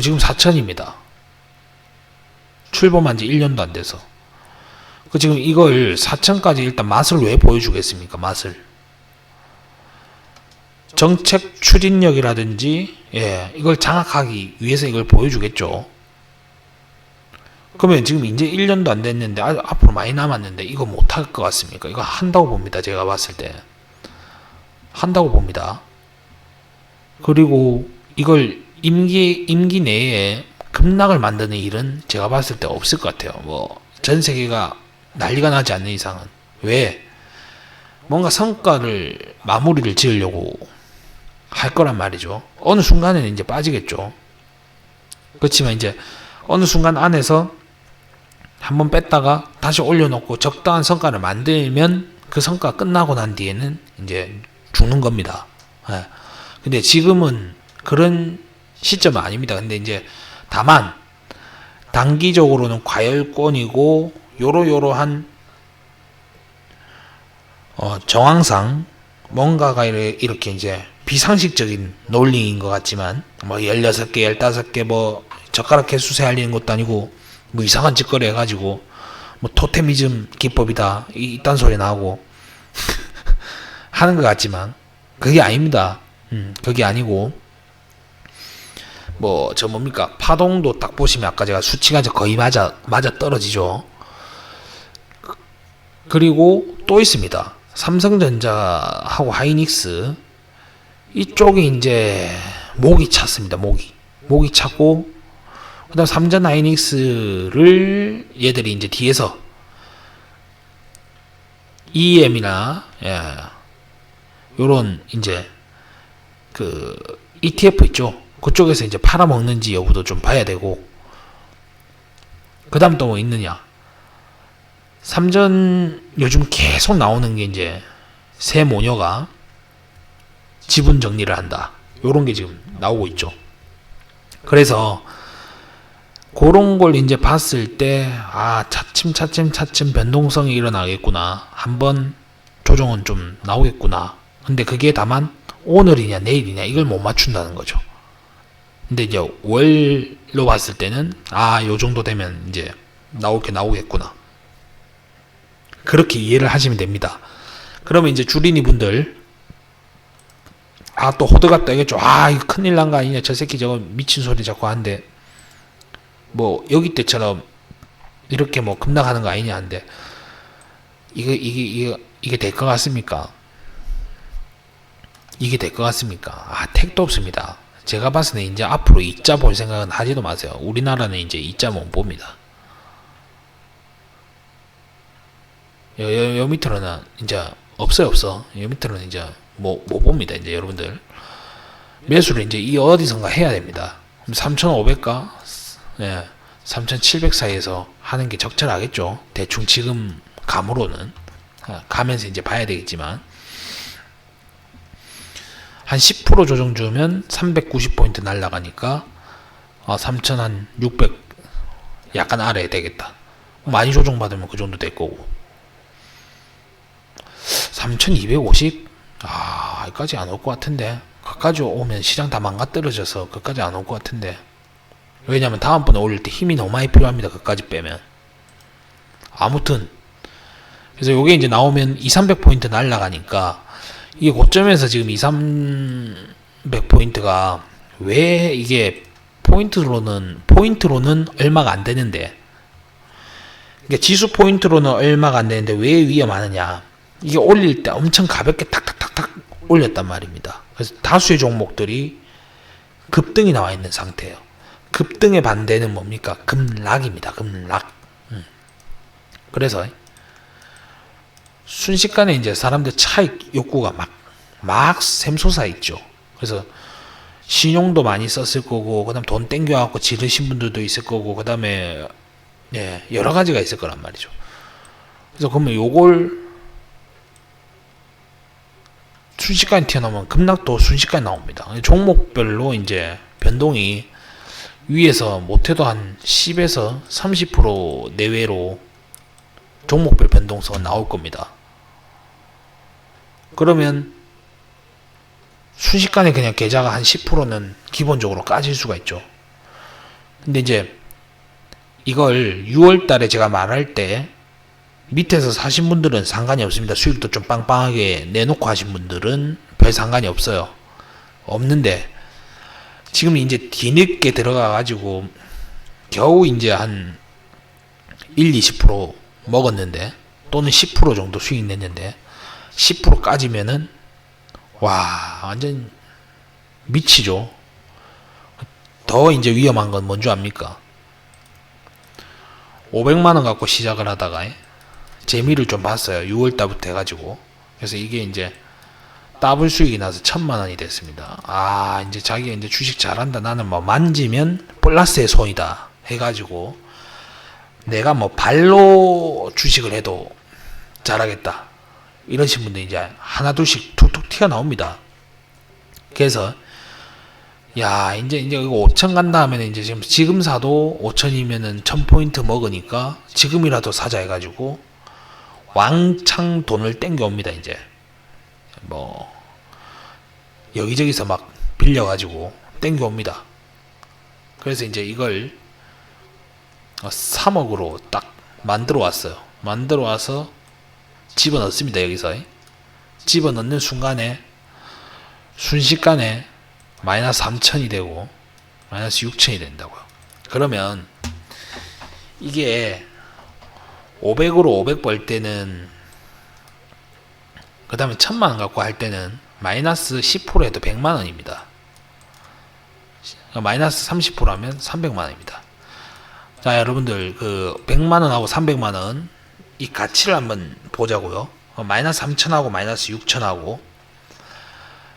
지금 4000입니다. 출범한 지 1년도 안 돼서. 지금 이걸 4000까지 일단 맛을 왜 보여주겠습니까? 맛을. 정책 추진력이라든지, 이걸 장악하기 위해서 이걸 보여주겠죠. 그러면 지금 이제 1년도 안 됐는데, 앞으로 많이 남았는데, 이거 못할 것 같습니까? 이거 한다고 봅니다. 제가 봤을 때. 한다고 봅니다. 그리고 이걸 임기 내에 급락을 만드는 일은 제가 봤을 때 없을 것 같아요. 전 세계가 난리가 나지 않는 이상은. 왜? 뭔가 성과를 마무리를 지으려고 할 거란 말이죠. 어느 순간에는 이제 빠지겠죠. 그렇지만 이제 어느 순간 안에서 한번 뺐다가 다시 올려놓고 적당한 성과를 만들면 그 성과 끝나고 난 뒤에는 이제 죽는 겁니다. 근데 지금은 그런 시점은 아닙니다. 근데 이제 다만 단기적으로는 과열권이고 요러요러한 정황상 뭔가가 이렇게 이제 비상식적인 논리인 것 같지만 뭐 16개 15개 뭐 젓가락 개수세 알리는 것도 아니고 뭐 이상한 짓거리 해가지고 뭐 토테미즘 기법이다 이딴 소리 나오고 하는 것 같지만 그게 아닙니다. 그게 아니고 뭐 저 뭡니까 파동도 딱 보시면 아까 제가 수치가 거의 맞아 떨어지죠. 그리고 또 있습니다. 삼성전자하고 하이닉스 이쪽이 이제 목이 찼습니다. 목이 찼고 그다음 삼전 하이닉스를 얘들이 이제 뒤에서 EM이나 요런 이제 그 ETF 있죠. 그쪽에서 이제 팔아먹는지 여부도 좀 봐야 되고 그다음 또 뭐 있느냐. 삼전 요즘 계속 나오는 게 이제 새 모녀가 지분 정리를 한다. 요런 게 지금 나오고 있죠. 그래서 그런 걸 이제 봤을 때 차츰 변동성이 일어나겠구나. 한번 조정은 좀 나오겠구나. 근데 그게 다만 오늘이냐 내일이냐 이걸 못 맞춘다는 거죠. 근데 이제 월로 봤을 때는 요 정도 되면 이제 나오겠구나. 그렇게 이해를 하시면 됩니다. 그러면 이제 주린이 분들 또 호들갑 떠야겠죠. 이거 큰일 난 거 아니냐. 저 새끼 저거 미친 소리 자꾸 하는데 뭐 여기 때처럼 이렇게 뭐 급락하는 거 아니냐 한데 이게 될 것 같습니까? 이게 될 것 같습니까? 택도 없습니다. 제가 봤을 때 이제 앞으로 이자 볼 생각은 하지도 마세요. 우리나라는 이제 이자 못 봅니다. 요 밑으로는 이제 없어요. 요 밑으로는 이제 못 봅니다. 이제 여러분들 매수를 이제 이 어디선가 해야 됩니다. 3,500가 3,700 사이에서 하는 게 적절하겠죠. 대충 지금 감으로는 가면서 이제 봐야 되겠지만 한 10% 조정 주면 390포인트 날라가니까 3,600 약간 아래에 되겠다. 많이 조정 받으면 그 정도 될 거고 3,250 여기까지 안 올 것 같은데 그까지 오면 시장 다 망가뜨려져서 그까지 안 올 것 같은데 왜냐면 다음번에 올릴 때 힘이 너무 많이 필요합니다. 그까지 빼면 아무튼 그래서 요게 이제 나오면 2,300포인트 날라가니까 이게 고점에서 지금 2,300포인트가 왜 이게 포인트로는 얼마가 안 되는데 그러니까 지수 포인트로는 얼마가 안 되는데 왜 위험하느냐. 이게 올릴 때 엄청 가볍게 탁탁탁탁 올렸단 말입니다. 그래서 다수의 종목들이 급등이 나와 있는 상태예요. 급등의 반대는 뭡니까? 급락입니다. 급락. 그래서 순식간에 이제 사람들 차익 욕구가 막 샘솟아 있죠. 그래서 신용도 많이 썼을 거고, 그 다음 돈 땡겨갖고 지르신 분들도 있을 거고, 그 다음에 여러 가지가 있을 거란 말이죠. 그래서 그러면 요걸 순식간에 튀어나오면 급락도 순식간에 나옵니다. 종목별로 이제 변동이 위에서 못해도 한 10에서 30% 내외로 종목별 변동성은 나올 겁니다. 그러면 순식간에 그냥 계좌가 한 10%는 기본적으로 까질 수가 있죠. 근데 이제 이걸 6월 달에 제가 말할 때 밑에서 사신 분들은 상관이 없습니다. 수익도 좀 빵빵하게 내놓고 하신 분들은 별 상관이 없어요. 없는데 지금 이제 뒤늦게 들어가가지고 겨우 이제 한 1-20% 먹었는데 또는 10% 정도 수익 냈는데 10% 까지면은 완전 미치죠. 더 이제 위험한 건 뭔 줄 압니까? 500만원 갖고 시작을 하다가 재미를 좀 봤어요. 6월달부터 해가지고. 그래서 이게 이제 더블 수익이 나서 1,000만원이 됐습니다. 이제 자기가 이제 주식 잘한다. 나는 뭐 만지면 플러스의 손이다. 해가지고 내가 뭐 발로 주식을 해도 잘하겠다. 이러신 분들 이제 하나 둘씩 툭툭 튀어나옵니다. 그래서 야, 이제 이거 5천 간다 하면 이제 지금 사도 5천이면은 1000포인트 먹으니까 지금이라도 사자 해가지고 왕창 돈을 땡겨옵니다. 이제 뭐 여기저기서 막 빌려가지고 땡겨옵니다. 그래서 이제 이걸 3억으로 딱 만들어 왔어요. 만들어 와서 집어넣습니다. 여기서 집어넣는 순간에 순식간에 마이너스 3천이 되고 마이너스 6천이 된다고요. 그러면 이게 500으로 500 벌 때는, 그 다음에 1000만원 갖고 할 때는 마이너스 10% 해도 100만원입니다. 마이너스 30% 하면 300만원입니다. 자, 여러분들 그 100만원하고 300만원 이 가치를 한번 보자고요. 마이너스 3천하고 마이너스 6천하고,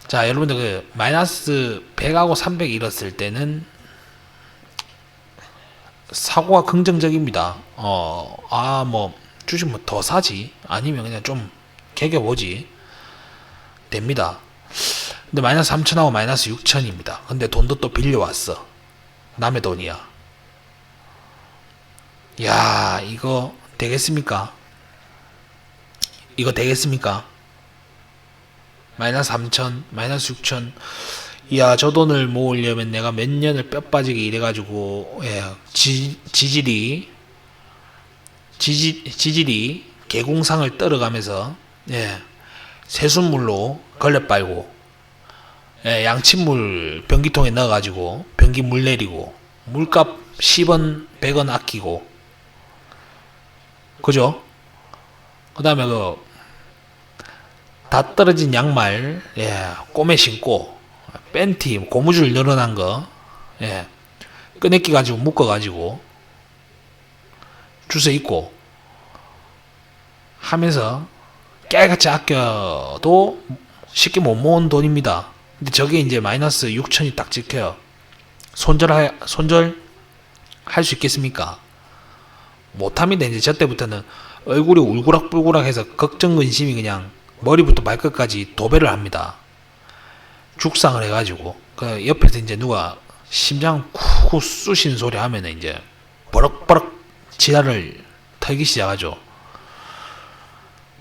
자, 여러분들 그 마이너스 100하고 300 잃었을 때는 사고가 긍정적입니다. 뭐 주식 뭐 더 사지, 아니면 그냥 좀 개겨보지 됩니다. 근데 마이너스 3천하고 마이너스 6천입니다. 근데 돈도 또 빌려왔어. 남의 돈이야. 야, 이거 되겠습니까? 이거 되겠습니까? 마이너스 3천, 마이너스 6천. 야, 저 돈을 모으려면 내가 몇 년을 뼈 빠지게 일해가지고, 예, 지질이 개공상을 떨어가면서, 예, 세숫물로 걸레 빨고, 예, 양침물 변기통에 넣어가지고 변기 물 내리고 물값 10원 100원 아끼고, 그죠? 그 다음에 다 떨어진 양말, 예, 꼬매 신고, 팬티 고무줄 늘어난 거, 예, 끄내끼 가지고 묶어 가지고 주워 입고 하면서 깨같이 아껴도 쉽게 못 모은 돈입니다. 근데 저게 이제 마이너스 6천이 딱 찍혀요. 손절할 수 있겠습니까? 못합니다. 이제 저 때부터는 얼굴이 울그락불그락 해서 걱정 근심이 그냥 머리부터 발끝까지 도배를 합니다. 죽상을 해가지고, 그 옆에서 이제 누가 심장 쿡쿡 쑤신 소리 하면은 이제 버럭버럭 지랄을 털기 시작하죠.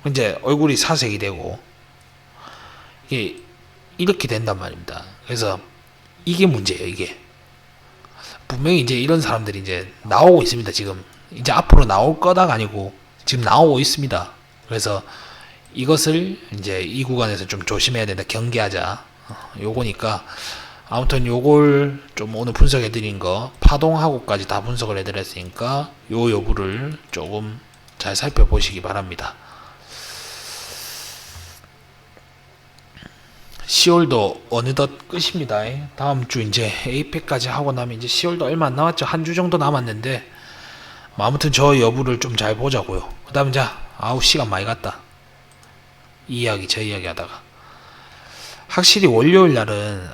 이제 얼굴이 사색이 되고, 이게 이렇게 된단 말입니다. 그래서 이게 문제예요. 이게 분명히 이제 이런 사람들이 이제 나오고 있습니다. 지금 이제 앞으로 나올 거다가 아니고 지금 나오고 있습니다. 그래서 이것을 이제 이 구간에서 좀 조심해야 된다, 경계하자, 요거니까 아무튼 요걸 좀 오늘 분석해 드린 거 파동하고까지 다 분석을 해 드렸으니까 요 여부를 조금 잘 살펴보시기 바랍니다. 10월도 어느덧 끝입니다. 다음 주 이제 에이펙까지 하고 나면 이제 10월도 얼마 안 남았죠. 한 주 정도 남았는데, 뭐 아무튼 저 여부를 좀 잘 보자고요. 그 다음에 자, 시간 많이 갔다. 이 이야기 저 이야기 하다가 확실히 월요일 날은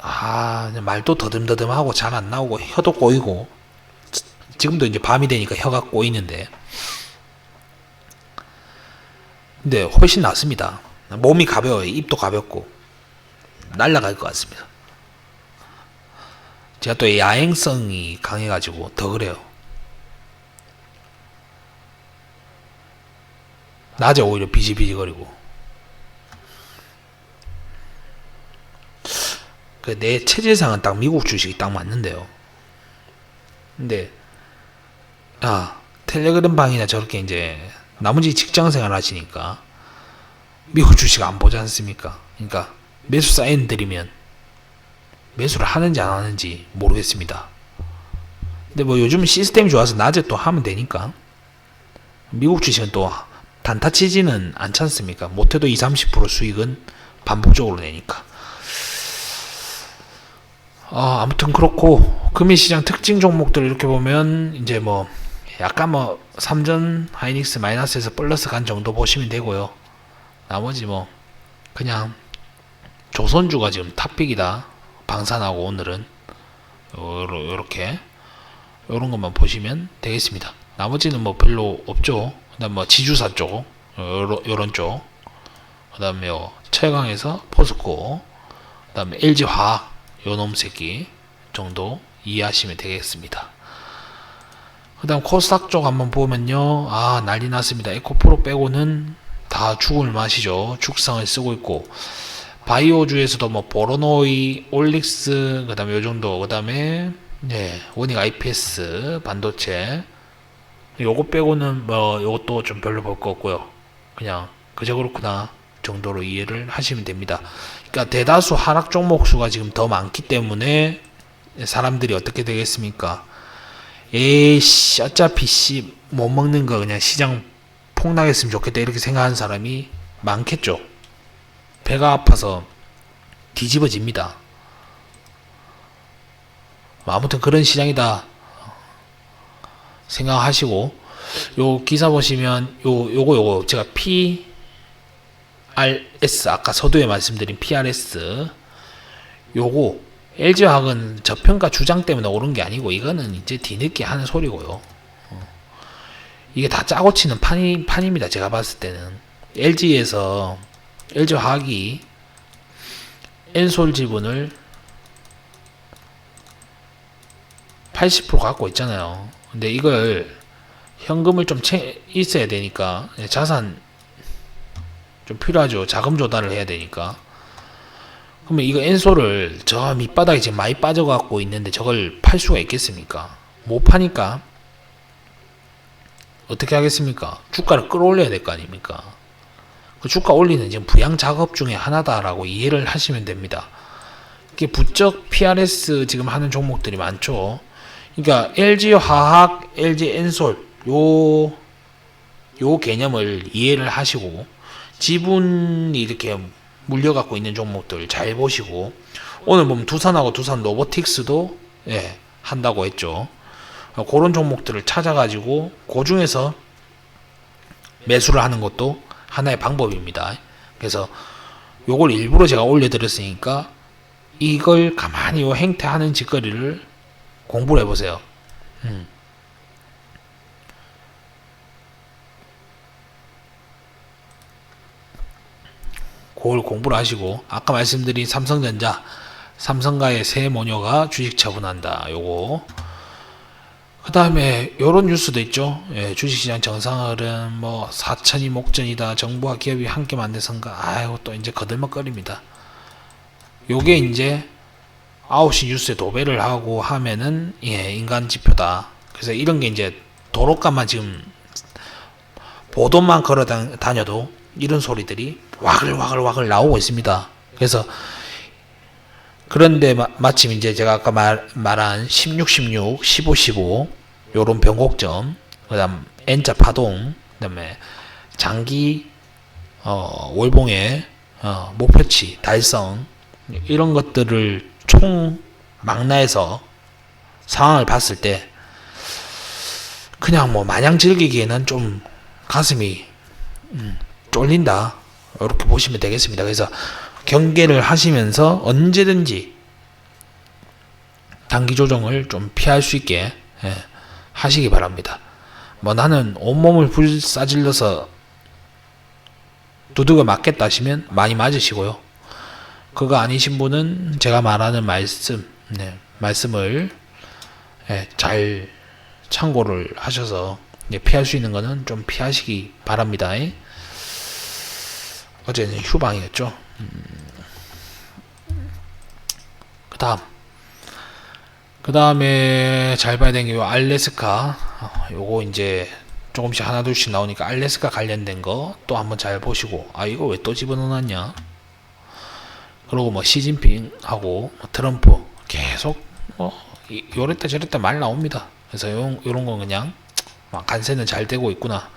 말도 더듬더듬하고 잘 안 나오고 혀도 꼬이고, 지금도 이제 밤이 되니까 혀가 꼬이는데, 근데 훨씬 낫습니다. 몸이 가벼워요. 입도 가볍고 날라갈 것 같습니다. 제가 또 야행성이 강해가지고 더 그래요. 낮에 오히려 비지비지거리고. 내 체질상은 딱 미국 주식이 딱 맞는데요. 근데 텔레그램 방이나 저렇게 이제 나머지 직장생활 하시니까 미국 주식 안 보지 않습니까? 그러니까 매수 사인 드리면 매수를 하는지 안 하는지 모르겠습니다. 근데 뭐 요즘 시스템이 좋아서 낮에 또 하면 되니까. 미국 주식은 또 단타 치지는 않지 않습니까? 못해도 20-30% 수익은 반복적으로 내니까. 아무튼 그렇고, 금일시장 특징 종목들 이렇게 보면 이제 뭐 약간 뭐 삼전 하이닉스 마이너스에서 플러스 간 정도 보시면 되고요. 나머지 뭐 그냥 조선주가 지금 탑픽이다, 방산하고 오늘은 요렇게 요런 것만 보시면 되겠습니다. 나머지는 뭐 별로 없죠. 그다음 뭐 지주사 쪽, 요런 쪽, 그다음에 최강에서 포스코, 그다음에 LG화학, 요놈 새끼, 정도 이해하시면 되겠습니다. 그 다음 코스닥 쪽 한번 보면요, 난리 났습니다. 에코프로 빼고는 다 죽을 맛이죠. 죽상을 쓰고 있고, 바이오주에서도 뭐 보로노이, 올릭스, 그 다음에 요정도, 그 다음에 원익 IPS 반도체, 요거 빼고는 뭐 요것도 좀 별로 볼 거 없고요. 그냥 그저 그렇구나 정도로 이해를 하시면 됩니다. 그러니까 대다수 하락 종목 수가 지금 더 많기 때문에 사람들이 어떻게 되겠습니까? 에이씨, 어차피 못 먹는 거 그냥 시장 폭락했으면 좋겠다 이렇게 생각하는 사람이 많겠죠. 배가 아파서 뒤집어집니다. 아무튼 그런 시장이다 생각하시고, 요 기사 보시면 요거 제가 PRS, 아까 서두에 말씀드린 PRS, 요거 LG화학은 저평가 주장 때문에 오른 게 아니고 이거는 이제 뒤늦게 하는 소리고요. 이게 다 짜고 치는 판입니다. 제가 봤을 때는 LG화학이 엔솔 지분을 80% 갖고 있잖아요. 근데 이걸 현금을 좀 있어야 되니까, 자산 좀 필요하죠. 자금 조달을 해야 되니까. 그러면 이거 엔솔을 저 밑바닥에 지금 많이 빠져갖고 있는데 저걸 팔 수가 있겠습니까? 못 파니까 어떻게 하겠습니까? 주가를 끌어올려야 될 거 아닙니까? 그 주가 올리는 지금 부양 작업 중에 하나다라고 이해를 하시면 됩니다. 이게 부쩍 PRS 지금 하는 종목들이 많죠. 그러니까 LG화학, LG엔솔 요 개념을 이해를 하시고, 지분이 이렇게 물려갖고 있는 종목들 잘 보시고, 오늘 보면 두산하고 두산 로보틱스도 한다고 했죠. 그런 종목들을 찾아가지고 그 중에서 매수를 하는 것도 하나의 방법입니다. 그래서 요걸 일부러 제가 올려드렸으니까 이걸 가만히 요 행태하는 짓거리를 공부를 해보세요. 그걸 공부를 하시고, 아까 말씀드린 삼성가의 새 모녀가 주식 처분한다, 요거. 그 다음에 요런 뉴스도 있죠. 주식시장 정상흐름, 뭐 4천이 목전이다, 정부와 기업이 함께 만든 선거. 또 이제 거들먹거립니다. 요게 이제 9시 뉴스에 도배를 하고 하면은 인간 지표다. 그래서 이런 게 이제 도로가만 지금 보도만 걸어 다녀도 이런 소리들이 와글와글 나오고 있습니다. 그래서 그런데 마침 이제 제가 아까 말한 16, 16, 15, 15 요런 변곡점, 그 다음 N자 파동, 그 다음에 장기 월봉의 목표치 달성, 이런 것들을 총 망라해서 상황을 봤을 때 그냥 뭐 마냥 즐기기에는 좀 가슴이 쫄린다, 이렇게 보시면 되겠습니다. 그래서 경계를 하시면서 언제든지 단기 조정을 좀 피할 수 있게 하시기 바랍니다. 뭐 나는 온몸을 불사질러서 두들겨 맞겠다 하시면 많이 맞으시고요. 그거 아니신 분은 제가 말하는 말씀을 잘 참고를 하셔서 피할 수 있는 거는 좀 피하시기 바랍니다. 어제는 휴방이었죠. 그 다음에 잘 봐야 되는 게 알래스카, 요거 이제 조금씩 하나둘씩 나오니까 알래스카 관련된 거 또 한번 잘 보시고, 이거 왜 또 집어넣어놨냐. 그리고 뭐 시진핑하고 트럼프 계속 요랬다 저랬다 말 나옵니다. 그래서 요런 건 그냥 간세는 잘 되고 있구나,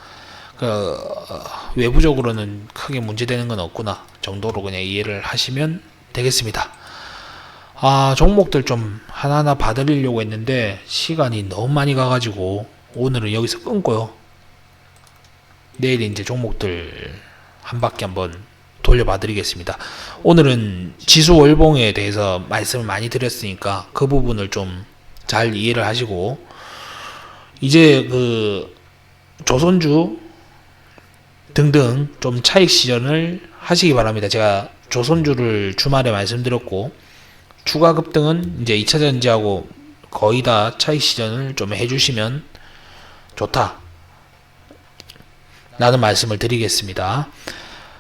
외부적으로는 크게 문제되는 건 없구나 정도로 그냥 이해를 하시면 되겠습니다. 종목들 좀 하나하나 봐드리려고 했는데 시간이 너무 많이 가가지고 오늘은 여기서 끊고요. 내일 이제 종목들 한 바퀴 한번 돌려봐 드리겠습니다. 오늘은 지수 월봉에 대해서 말씀을 많이 드렸으니까 그 부분을 좀 잘 이해를 하시고, 이제 그 조선주 등등 좀 차익 실현을 하시기 바랍니다. 제가 조선주를 주말에 말씀드렸고, 추가 급등은 이제 2차 전지하고 거의 다 차익 실현을 좀 해주시면 좋다 라는 말씀을 드리겠습니다.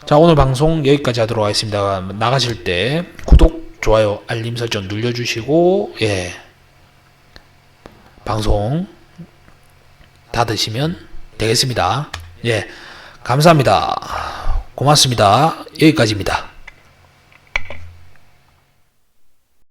자, 오늘 방송 여기까지 하도록 하겠습니다. 나가실 때 구독, 좋아요, 알림 설정 눌러주시고, 예, 방송 닫으시면 되겠습니다. 예, 감사합니다. 고맙습니다. 여기까지입니다.